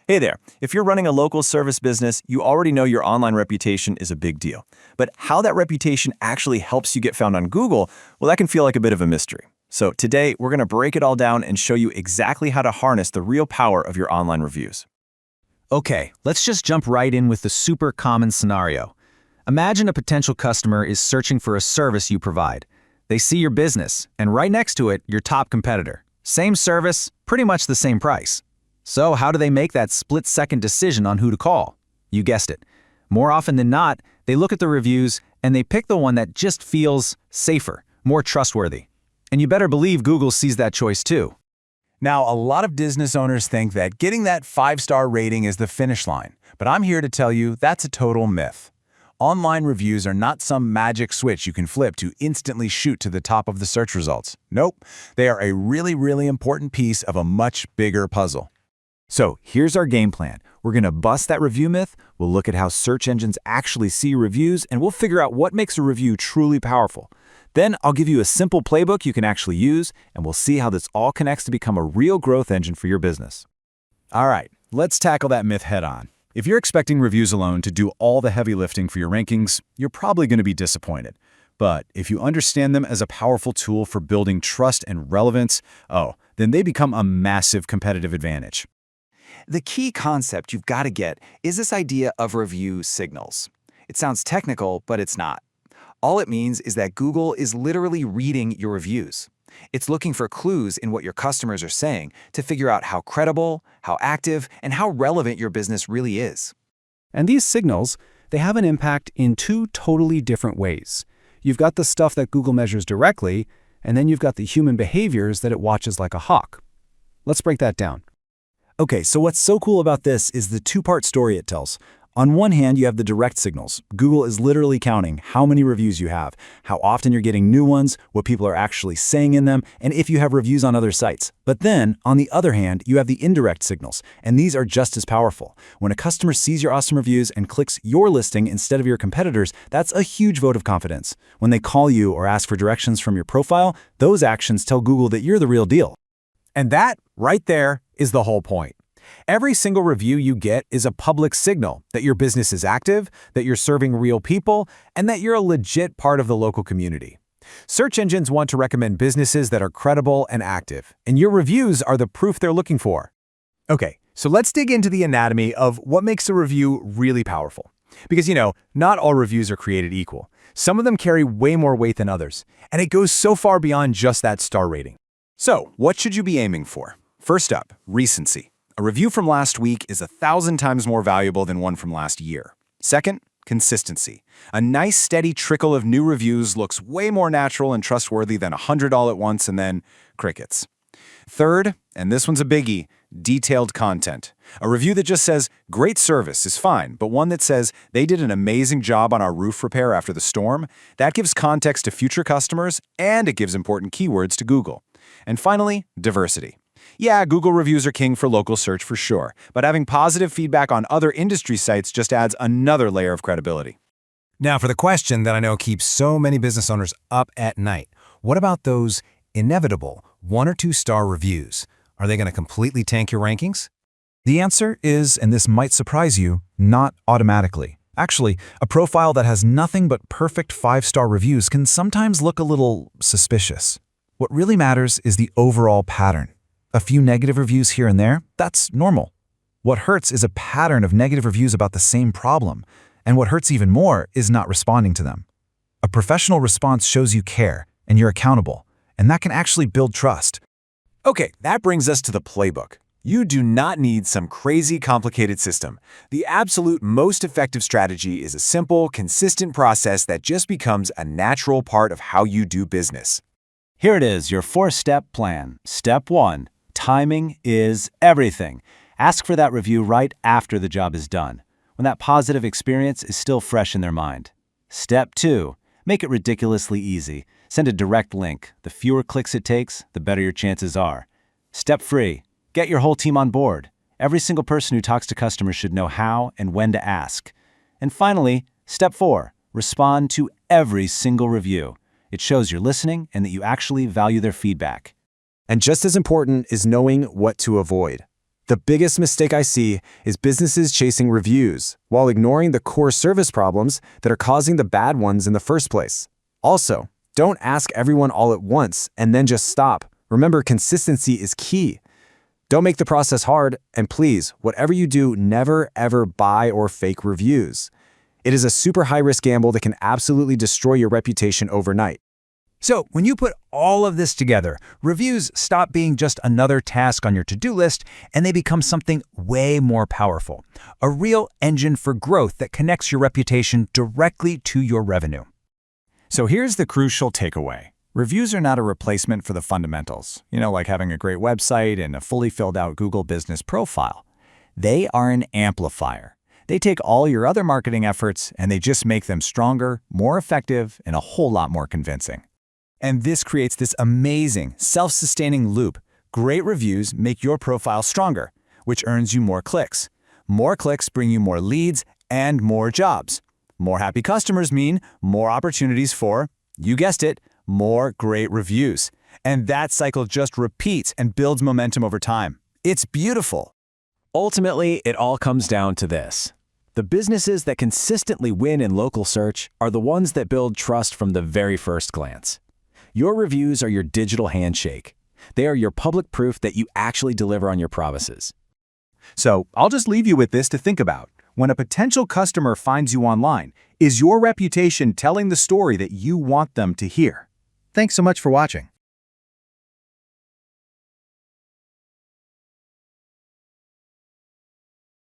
Hey there. If you're running a local service business, you already know your online reputation is a big deal. But how that reputation actually helps you get found on Google, well, that can feel like a bit of a mystery. So today, we're going to break it all down and show you exactly how to harness the real power of your online reviews. Okay, let's just jump right in with the super common scenario. Imagine a potential customer is searching for a service you provide. They see your business, and right next to it, your top competitor. Same service, pretty much the same price. So how do they make that split-second decision on who to call? You guessed it. More often than not, they look at the reviews and they pick the one that just feels safer, more trustworthy. And you better believe Google sees that choice too. Now, a lot of business owners think that getting that 5-star rating is the finish line, but I'm here to tell you that's a total myth. Online reviews are not some magic switch you can flip to instantly shoot to the top of the search results. Nope, they are a really important piece of a much bigger puzzle. So here's our game plan. We're going to bust that review myth, we'll look at how search engines actually see reviews, and we'll figure out what makes a review truly powerful. Then I'll give you a simple playbook you can actually use, and we'll see how this all connects to become a real growth engine for your business. All right, let's tackle that myth head on. If you're expecting reviews alone to do all the heavy lifting for your rankings, you're probably going to be disappointed. But if you understand them as a powerful tool for building trust and relevance, then they become a massive competitive advantage. The key concept you've got to get is this idea of review signals. It sounds technical, but it's not. All it means is that Google is literally reading your reviews. It's looking for clues in what your customers are saying to figure out how credible, how active, and how relevant your business really is. And these signals, they have an impact in two totally different ways. You've got the stuff that Google measures directly, and then you've got the human behaviors that it watches like a hawk. Let's break that down. Okay, so what's so cool about this is the two-part story it tells. On one hand, you have the direct signals. Google is literally counting how many reviews you have, how often you're getting new ones, what people are actually saying in them, and if you have reviews on other sites. But then, on the other hand, you have the indirect signals, and these are just as powerful. When a customer sees your awesome reviews and clicks your listing instead of your competitors, that's a huge vote of confidence. When they call you or ask for directions from your profile, those actions tell Google that you're the real deal. And that, right there, is the whole point. Every single review you get is a public signal that your business is active, that you're serving real people, and that you're a legit part of the local community. Search engines want to recommend businesses that are credible and active, and your reviews are the proof they're looking for. Okay, so let's dig into the anatomy of what makes a review really powerful. Because, not all reviews are created equal. Some of them carry way more weight than others, and it goes so far beyond just that star rating. So, what should you be aiming for? First up, recency. A review from last week is 1,000 times more valuable than one from last year. Second, consistency. A nice steady trickle of new reviews looks way more natural and trustworthy than 100 all at once and then crickets. Third, and this one's a biggie, detailed content. A review that just says, great service is fine, but one that says, they did an amazing job on our roof repair after the storm, that gives context to future customers and it gives important keywords to Google. And finally, diversity. Yeah, Google reviews are king for local search for sure, but having positive feedback on other industry sites just adds another layer of credibility. Now for the question that I know keeps so many business owners up at night. What about those inevitable 1- or 2-star reviews? Are they going to completely tank your rankings? The answer is, and this might surprise you, not automatically. Actually, a profile that has nothing but perfect 5-star reviews can sometimes look a little suspicious. What really matters is the overall pattern. A few negative reviews here and there, that's normal. What hurts is a pattern of negative reviews about the same problem, and what hurts even more is not responding to them. A professional response shows you care, and you're accountable, and that can actually build trust. Okay, that brings us to the playbook. You do not need some crazy complicated system. The absolute most effective strategy is a simple, consistent process that just becomes a natural part of how you do business. Here it is, your 4-step plan. Step 1, timing is everything. Ask for that review right after the job is done, when that positive experience is still fresh in their mind. Step 2, make it ridiculously easy. Send a direct link. The fewer clicks it takes, the better your chances are. Step 3, get your whole team on board. Every single person who talks to customers should know how and when to ask. And finally, step 4, respond to every single review. It shows you're listening and that you actually value their feedback. And just as important is knowing what to avoid. The biggest mistake I see is businesses chasing reviews while ignoring the core service problems that are causing the bad ones in the first place. Also, don't ask everyone all at once and then just stop. Remember, consistency is key. Don't make the process hard, and please, whatever you do, never ever buy or fake reviews. It is a super high-risk gamble that can absolutely destroy your reputation overnight. So, when you put all of this together, reviews stop being just another task on your to-do list, and they become something way more powerful. A real engine for growth that connects your reputation directly to your revenue. So here's the crucial takeaway. Reviews are not a replacement for the fundamentals, like having a great website and a fully filled out Google business profile. They are an amplifier. They take all your other marketing efforts and they just make them stronger, more effective, and a whole lot more convincing. And this creates this amazing, self-sustaining loop. Great reviews make your profile stronger, which earns you more clicks. More clicks bring you more leads and more jobs. More happy customers mean more opportunities for, you guessed it, more great reviews. And that cycle just repeats and builds momentum over time. It's beautiful. Ultimately, it all comes down to this. The businesses that consistently win in local search are the ones that build trust from the very first glance. Your reviews are your digital handshake. They are your public proof that you actually deliver on your promises. So, I'll just leave you with this to think about. When a potential customer finds you online, is your reputation telling the story that you want them to hear? Thanks so much for watching.